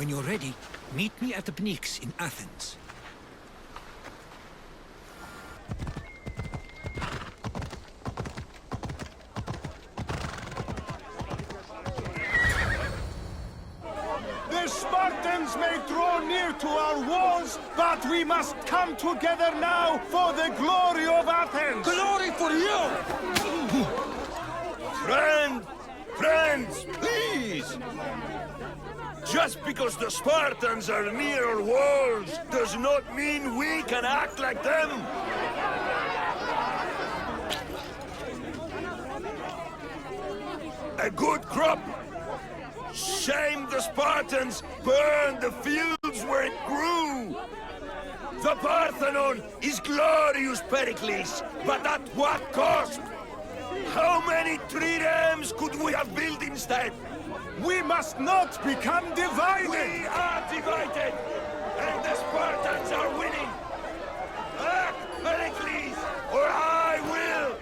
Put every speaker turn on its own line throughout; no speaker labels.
When you're ready, meet me at the Perklies in Athens.
The Spartans may draw near to our walls, but we must come together now for the glory of Athens!
Glory for you!
Friends, please! Just because the Spartans are near our walls does not mean we can act like them! A good crop! Shame the Spartans burned the fields where it grew! The Parthenon is glorious, Perklies, but at what cost? How many triremes could we have built instead?
We must not become divided!
We are divided! And the Spartans are winning! Act, Perklies, or I will!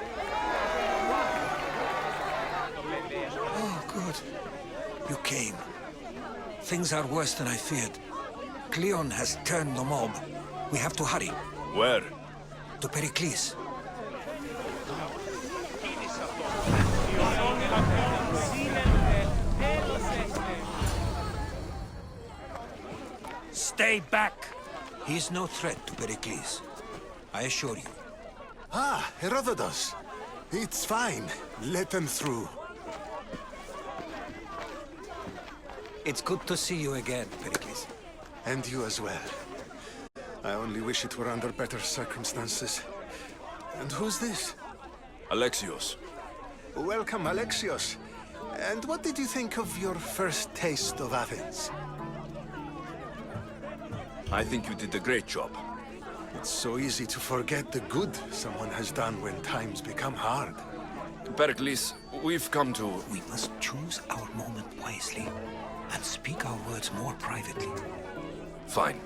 Oh, good. You came. Things are worse than I feared. Cleon has turned the mob. We have to hurry.
Where?
To Perklies. Stay back! He's no threat to Perklies. I assure you.
Ah, Herodotus. It's fine. Let them through.
It's good to see you again, Perklies.
And you as well. I only wish it were under better circumstances. And who's this?
Alexios.
Welcome, Alexios. And what did you think of your first taste of Athens?
I think you did a great job.
It's so easy to forget the good someone has done when times become hard.
Perklies, we've come to...
We must choose our moment wisely and speak our words more privately.
Fine.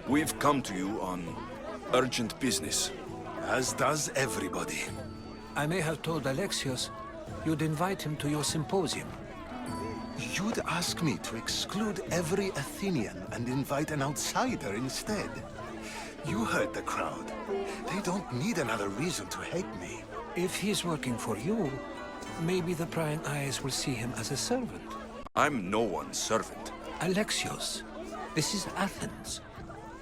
We've come to you on urgent business.
As does everybody.
I may have told Alexios you'd invite him to your symposium.
You'd ask me to exclude every Athenian and invite an outsider instead. You heard the crowd. They don't need another reason to hate me.
If he's working for you, maybe the prying eyes will see him as a servant.
I'm no one's servant.
Alexios, this is Athens.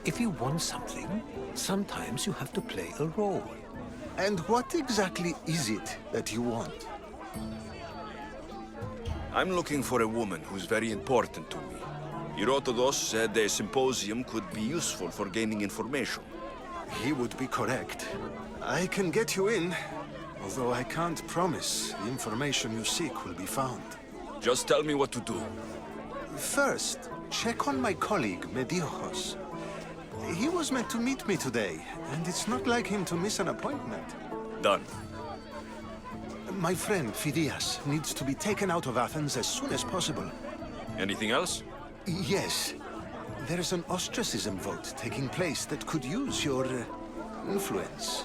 If you want something, sometimes you have to play a role.
And what exactly is it that you want?
I'm looking for a woman who's very important to me. Herodotus said a symposium could be useful for gaining information.
He would be correct. I can get you in, although I can't promise the information you seek will be found.
Just tell me what to do.
First, check on my colleague, Mediochos. He was meant to meet me today, and it's not like him to miss an appointment.
Done.
My friend, Phidias, needs to be taken out of Athens as soon as possible.
Anything else?
Yes. There's an ostracism vote taking place that could use your influence.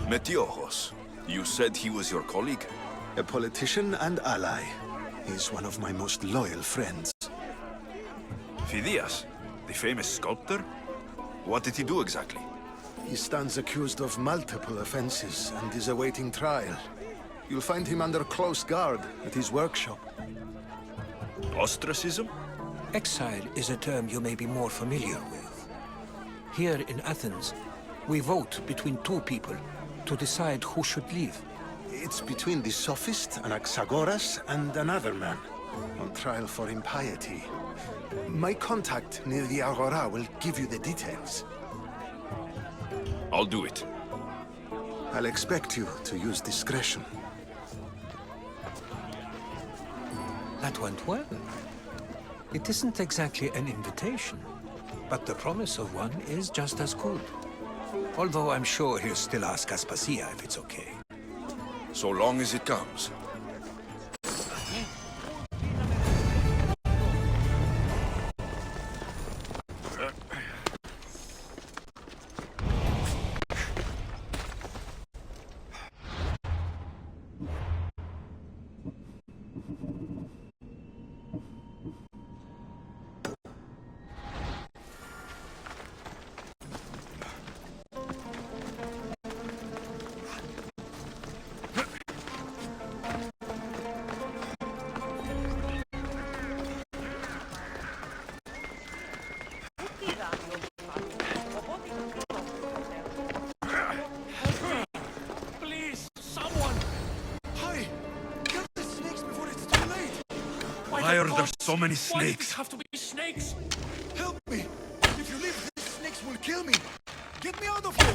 Metiochos. You said he was your colleague?
A politician and ally. He's one of my most loyal friends.
Phidias, the famous sculptor? What did he do exactly?
He stands accused of multiple offenses and is awaiting trial. You'll find him under close guard at his workshop.
Ostracism?
Exile is a term you may be more familiar with. Here in Athens, we vote between two people to decide who should leave.
It's between the sophist, Anaxagoras, and another man, on trial for impiety. My contact near the Agora will give you the details.
I'll do it.
I'll expect you to use discretion.
That went well. It isn't exactly an invitation, but the promise of one is just as good. Although I'm sure he'll still ask Aspasia if it's okay.
So long as it comes. tired there's so many
Why does
snakes.
it have to be snakes?
Help me! If you leave, these snakes will kill me! Get me out of here!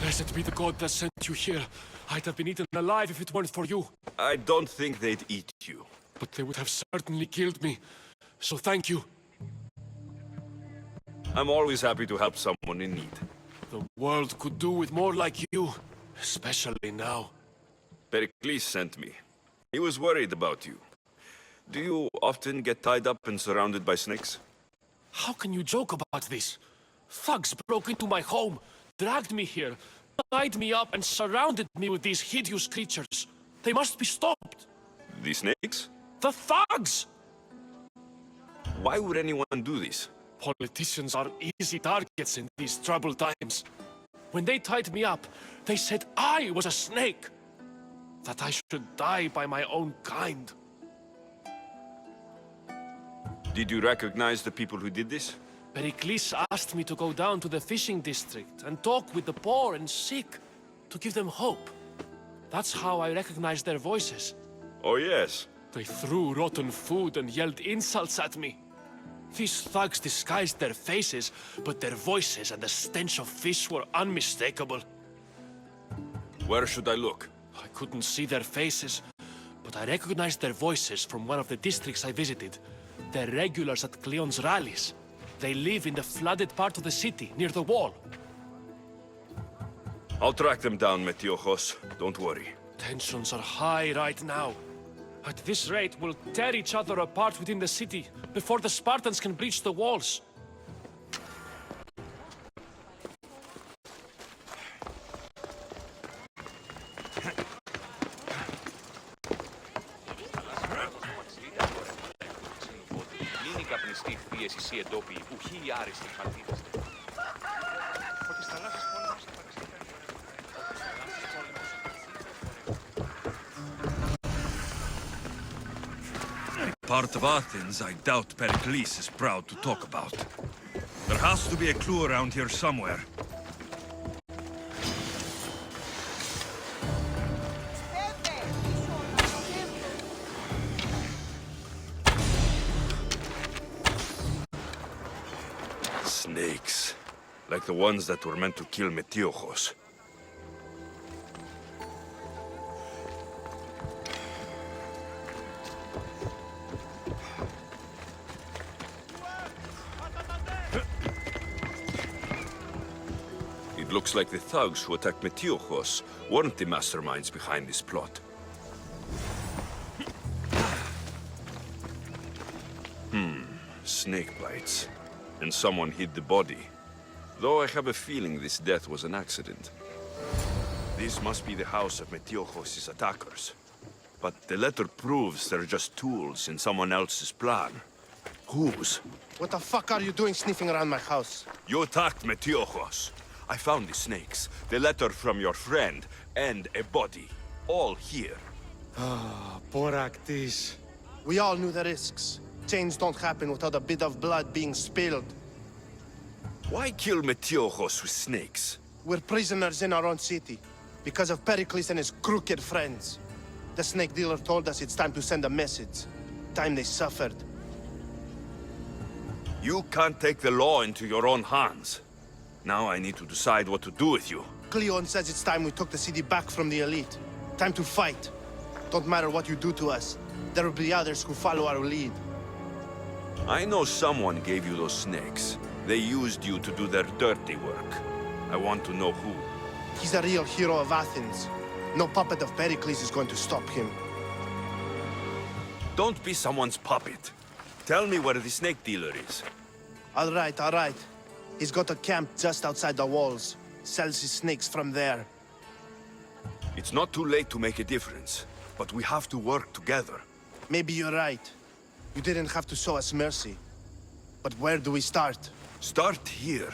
Blessed be the god that sent you here. I'd have been eaten alive if it weren't for you.
I don't think they'd eat you.
But they would have certainly killed me. So thank you.
I'm always happy to help someone in need.
The world could do with more like you. Especially now.
Perklies sent me. He was worried about you. Do you often get tied up and surrounded by snakes?
How can you joke about this? Thugs broke into my home, dragged me here, tied me up and surrounded me with these hideous creatures. They must be stopped.
The snakes?
The thugs!
Why would anyone do this?
Politicians are easy targets in these troubled times. When they tied me up, they said I was a snake. That I should die by my own kind.
Did you recognize the people who did this?
Perklies asked me to go down to the fishing district and talk with the poor and sick, to give them hope. That's how I recognized their voices.
Oh yes.
They threw rotten food and yelled insults at me. These thugs disguised their faces, but their voices and the stench of fish were unmistakable.
Where should I look?
I couldn't see their faces, but I recognized their voices from one of the districts I visited. They're regulars at Cleon's rallies. They live in the flooded part of the city, near the wall.
I'll track them down, Metiojos. Don't worry.
Tensions are high right now. At this rate, we'll tear each other apart within the city, before the Spartans can breach the walls.
Part of Athens I doubt Perklies is proud to talk about. There has to be a clue around here somewhere. Snakes. Like the ones that were meant to kill Metiojos. It looks like the thugs who attacked Metiojos weren't the masterminds behind this plot. Snake bites. And someone hid the body. Though I have a feeling this death was an accident. This must be the house of Metiojos' attackers. But the letter proves they're just tools in someone else's plan. Whose?
What the fuck are you doing sniffing around my house?
You attacked Metiojos. I found the snakes, the letter from your friend, and a body. All here.
Perklies. We all knew the risks. Change don't happen without a bit of blood being spilled.
Why kill Metiojos with snakes?
We're prisoners in our own city, because of Perklies and his crooked friends. The snake dealer told us it's time to send a message. Time they suffered.
You can't take the law into your own hands. Now I need to decide what to do with you.
Cleon says it's time we took the city back from the elite. Time to fight. Don't matter what you do to us. There will be others who follow our lead.
I know someone gave you those snakes. They used you to do their dirty work. I want to know who.
He's a real hero of Athens. No puppet of Perklies is going to stop him.
Don't be someone's puppet. Tell me where the snake dealer is.
All right. He's got a camp just outside the walls. Sells his snakes from there.
It's not too late to make a difference, but we have to work together.
Maybe you're right. You didn't have to show us mercy. But where do we start?
Start here.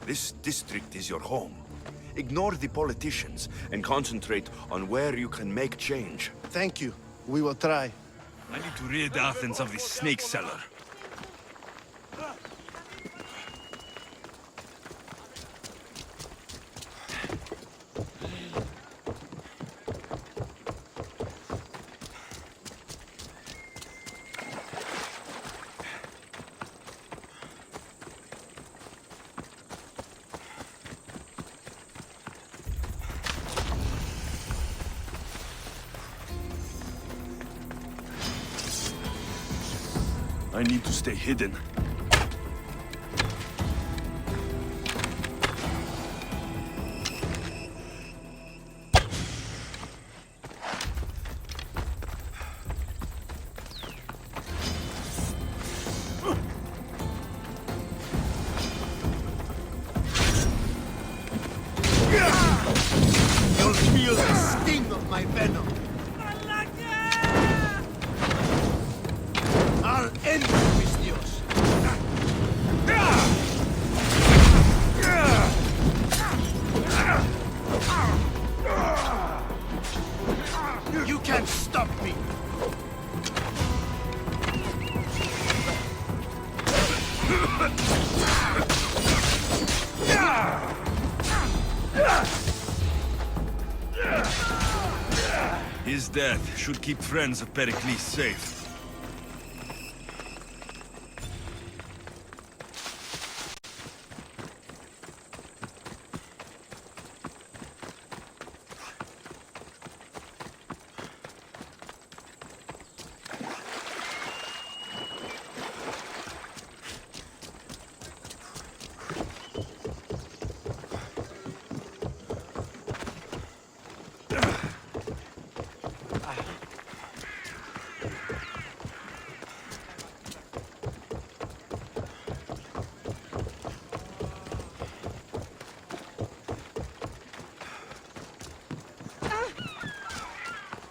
This district is your home. Ignore the politicians and concentrate on where you can make change.
Thank you. We will try.
I need to rid Athens of this snake seller. I need to stay hidden.
You'll feel the sting of my venom. I'll end you, Athens. You can't stop me.
His death should keep friends of Perklies safe.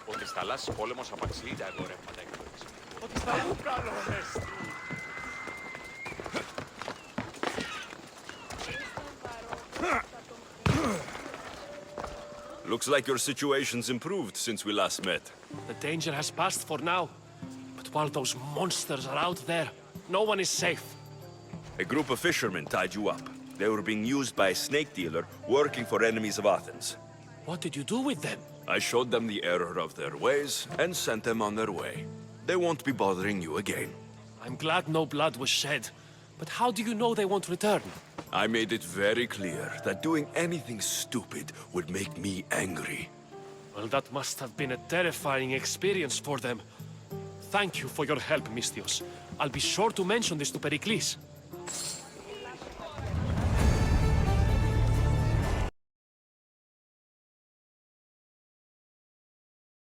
Ότι στα θαλάσσης πόλεμος απαξιεί τα εμπορεύματα εκδοχής.
Ότι στα βουκάλο, Ορέστη.
Looks like your situation's improved since we last met.
The danger has passed for now. But while those monsters are out there, no one is safe.
A group of fishermen tied you up. They were being used by a snake dealer working for enemies of Athens.
What did you do with them?
I showed them the error of their ways and sent them on their way. They won't be bothering you again.
I'm glad no blood was shed. But how do you know they won't return?
I made it very clear that doing anything stupid would make me angry.
Well, that must have been a terrifying experience for them. Thank you for your help, Misthios. I'll be sure to mention this to Perklies.